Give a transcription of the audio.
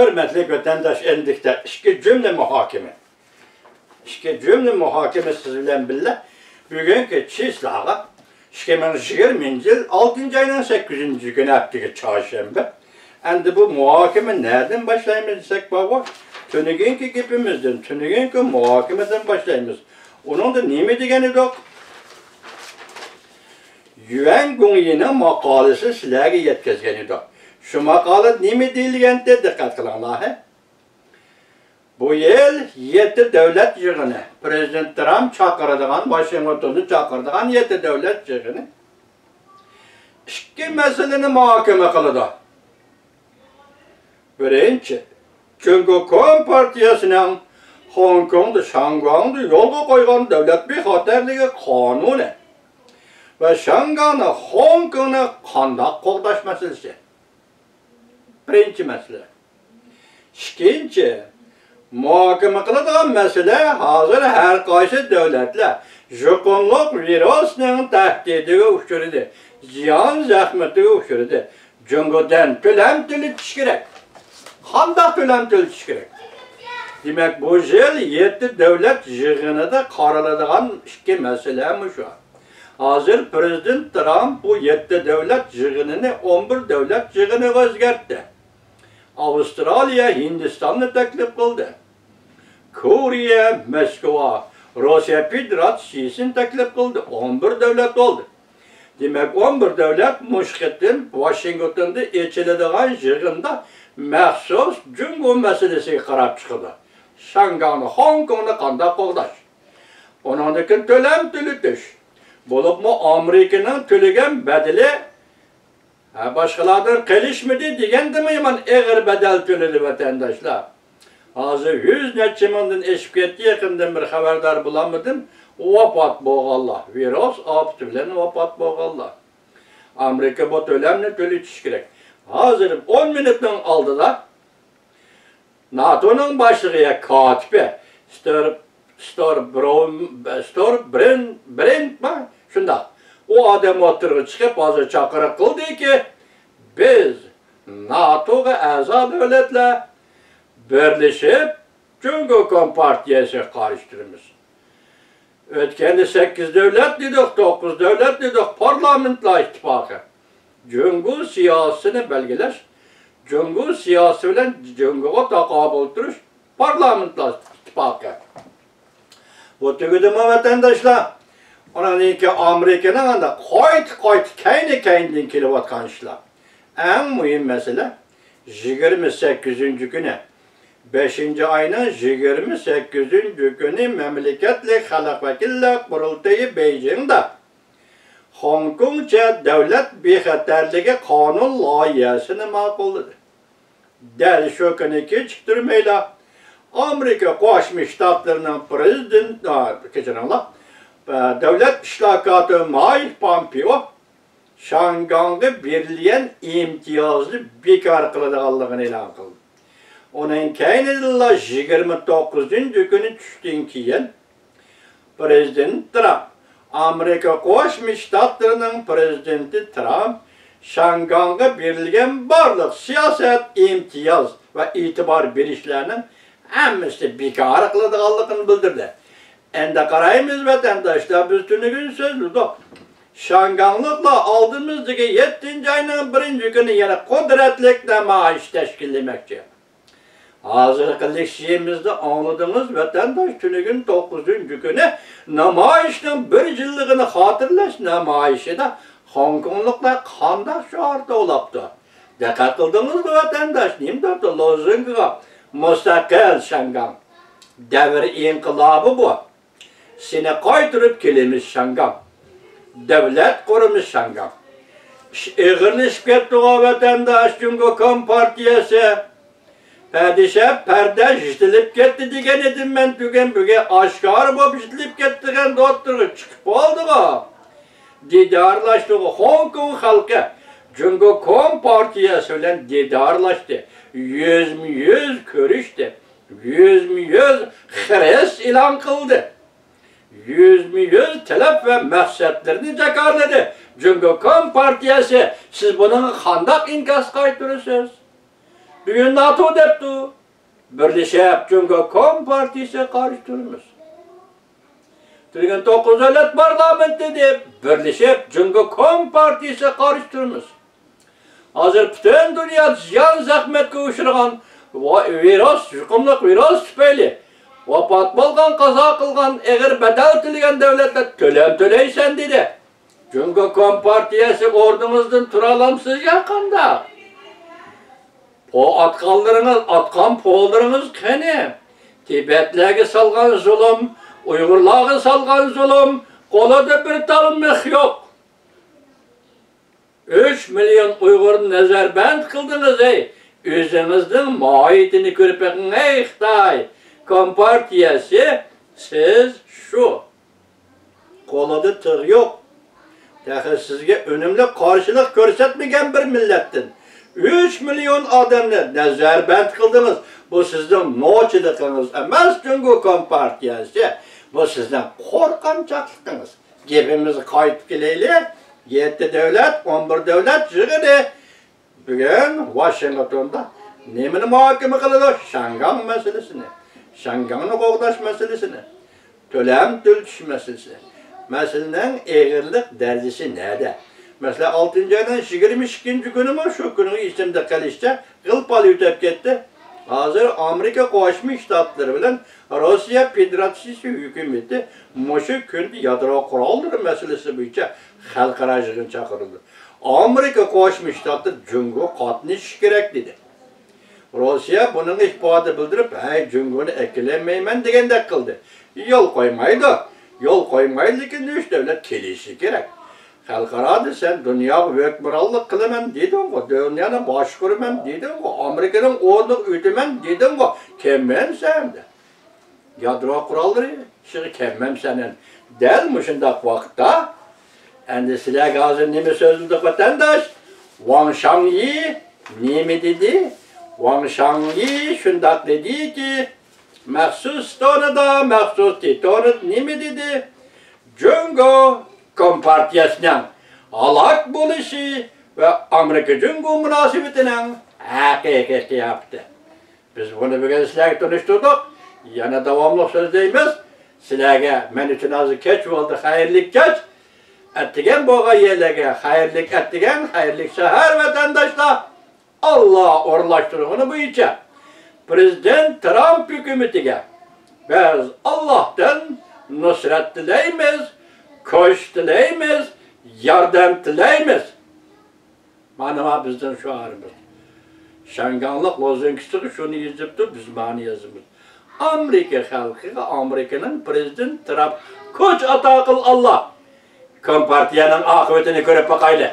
Hürmetli vatandaş endikte iki cümle muhakeme. İki cümle muhakeme sizlerle birlikte bugünkü çizlağa 2020 yıl 6. ayının 8. günü haftığı çarşamba. Endi bu muhakeme nereden başlayımız desek baba? Tünügenkü gibimizden, tünügenkü muhakemeden başlayımız. Onun da neymi degeni yok? Yuan Gongyi'nin makalesi sizlerge yetkizgeni yok. Şu makale neymi deyilgen de dikkat kılınlar. Bu yıl 7 devlet yığını, Prezident Trump çakırdığın, Washington'u çakırdığın 7 devlet yığını iki meseleni muhakeme kılıdı. Birinci, çünkü Kom Partiyasının Hong Kong'da, Şangay'da yolga koygan devlet bir haterliği kanunu ve Şangay'na Hong Kong'na kandak qoğdaş meselesi. Birinci mesele. İkinci, muhakeme kılıdığın mesele hazır her kaysi devletler Japonluk virüsünün tehdidi uçurudu, ziyan zahmeti uçurudu. Cumhurdan tölem tülütüş gerek. Kandak tölem tülütüş gerek. Demek bu yıl 7 devlet yığını da karaladığın iki mesele mi şu an? Hazır Prezident Trump bu 7 devlet yığınını 11 devlet yığını özgertti. Avustralya Hindistan'ı teklif kıldı. Kore, Moskova, Rusya Federasyonu teklif kıldı. 11 devlet oldu. Demek 11 devlet Muşket'in Washington'da içilediğin yığında məxsus Cumhur meselesi qarab çıkıldı. Şangay'ını, Hong Kong'da kandak qoğdaş. Onundakin tölem tülütüş. Bolup mu Amerika'nın tülügen bedeli başkalardan gelişmedi diyen demeyimin eğer bedel tülüdü vatandaşlar. Hazır 100 neçiminden eşip etti yakından bir haberdar bulamadım. Vafat boğallah. Virüs aptı bilen vafat boğallah. Amerika bu tölemle tülütüş gerek. Hazır 10 minutun aldı da NATO'nun başlığı katibi Brent şunda o adam oturup çıkıp hazır çakırık kıldı ki biz NATO'ya aza devletle birleşip Cumhur Kompartiyası karıştırırız. Ötkende 8 devlet dedik, 9 devlet dedik, parlamentla ittifakı. Cumhur siyasını belgeleş, Cumhur siyasi ile Cumhur'a takabül duruş, parlamentla ittifakı. Bu tügüdüm vatandaşlar, ona deyin ki Amerika'nın da koyt kendi kilowatt kanışlar. En mühim mesele 28. günü, 5. ayının 28. günü memleketli halk vekiller kurultayı Beijing'de Hong Kong'ca devlet bexaterliği kanun layihasını makulladı. Del şu günü geçtirmeyle Amerika Koşmuş Ştatlarının prezidenti, devlet işlakatı Mike Pompeo, Şangay'da verilen imtiyazlı bekar kıladığını ilan kıldı. Onun keynedillah 29. günü düştüğün keyin Prezident Trump, Amerika Koşmuş Ştatlarının prezidenti Trump, Şangay'a verilen barlık siyaset, imtiyaz ve itibar verişlerinin hemmisi bekar kıladığını bildirdi. Ende karayımız vatandaşlar biz tünügün sözlüdük. Şangaylıkla aldığımızdaki 7. ayının 1. günü yine kudretlikle maaş teşkillemekçi. Hazırlıklı şeyimizde anladığımız vatandaş tünügün 9. günü namayişinin 1 yıllığını hatırlaş namayişi de Hong Konglukla kandak şuarda olaptı. Dikkat kıldınız mı vatandaş? Neyim de lozunga müstakil Şangay. Devir inkılabı bu. Seni koydurup kelimiz Şangay. Devlet kurumuş Şangay. Eğirleşip gitti o vatandaş Cumhur Kompartiyası. Padişah perde jiştilip gitti digen edim ben tügen büge aşkar bu jiştilip gittigen dotturu çıkıp oldu o. Didarlaştı o Hong Kong halkı. Cumhur Kompartiyası ile didarlaştı. Yüz görüştü. Yüz hıres ilan kıldı. Yüz talep ve məqsədlərini cəkarladı. Cumhur Kompartiyası, siz bunun kandak inkas kaytırırsınız. bugün NATO depti. Birleşip Cumhuriyet Kompartiyası karıştırırız. Türkiye'nin 9 devlet parlamenti de birleşip Cumhuriyet Kompartiyası karıştırırız. Hazır bütün dünya ziyan zahmetke uçurgan virüs, yuqumluq virüs tüpeyli vafat bolgan, qaza qılgan, eğer bedel ötülgen devletler төлeysen dedi. Cumhuriyet Kompartiyası ordumuzdan turalamsız yakında. O atkan poğullarınız kene. Tibetlerge salgan zulüm, Uygurlarge salgan zulüm, kolada bir tanımak yok. 3 milyon Uygur'un nezerbend kıldınız ey. Özünüzün mahiyetini körpekin ey Xitay. Kompartiyası siz şu. Kolada tığ yok. Dahi sizge önümlü karşılık görsetmegen bir millettin. 3 milyon adamını nezerbend kıldınız. Bu sizden noçılıkınız emas Cumhuriyet Kompartiyası. Bu sizden korkançaklığınız. Gebimizi kayıp geleyli. 7 devlet, 11 devlet yığıdı. Bugün Washington'da nemini muhakeme kıldı? Şangan meselesini. Şangan'ın qoğdaş meselesini. Tölem tülküş meselesini. Meselenin eğirlik derecesi nerede? Mesela 6. aydan 22. günü mü şu günün isimde kalışta gılpalı ütep gitti. Hazır Amerika Koşmuş Ştatları bilen Rusya Federasyası hükümeti Moşu kündü yadro kuralları meselesi boyunca halkara yığın çakırıldı. Amerika Koşmuş Ştatları Cumhuriyet katılış gerek dedi. Rusya bunun ispadı bildirip hey Cumhuriyet'i eklemeymen degende kıldı. Yol koymaydı. Yol koymaydı ki 3 devlet kelişi gerek. Halkarada sen dünya hükmürallık kılımen dedin o, dünyanın başkurumen dedin o, Amerika'nın orduk ütümen dedin o, kemmem sen de. Yadro kuralları, şimdi kemmem senin. Delmişindak vakitte, endisiyle gazın nemi sözüldük vatandaş, Wang Shangyi nemi dedi, Wang Shangyi şundak dedi ki, mahsus tonada, mahsus titonut nemi dedi, Cumhuriyet Kompartiyasının alak buluşu ve Amerika Cumhuriyet münasebetinin hakikati yaptı. Biz bunu bugün sizlerle tanıştırdık. Yana devamlı sözdeyimiz. Sizlerle men için azı keç oldu, hayırlı keç. Ettigen boğa yerlere hayırlı ettigen, hayırlı şehir vatandaşlar. Allah orlaştırığını bu içe. Prezident Trump hükümetiyle biz Allah'tan nusret dileyimiz. Koş dileyimiz, yardım dileyimiz. Manama bizden şu ağrımız. Şanganlık lozungisi şunu yazıptı, biz mani yazımız. Amerika halkı, Amerika'nın prezident Trump koç atakıl Allah. Kompartiyanın akıbetini görüp bakaylı.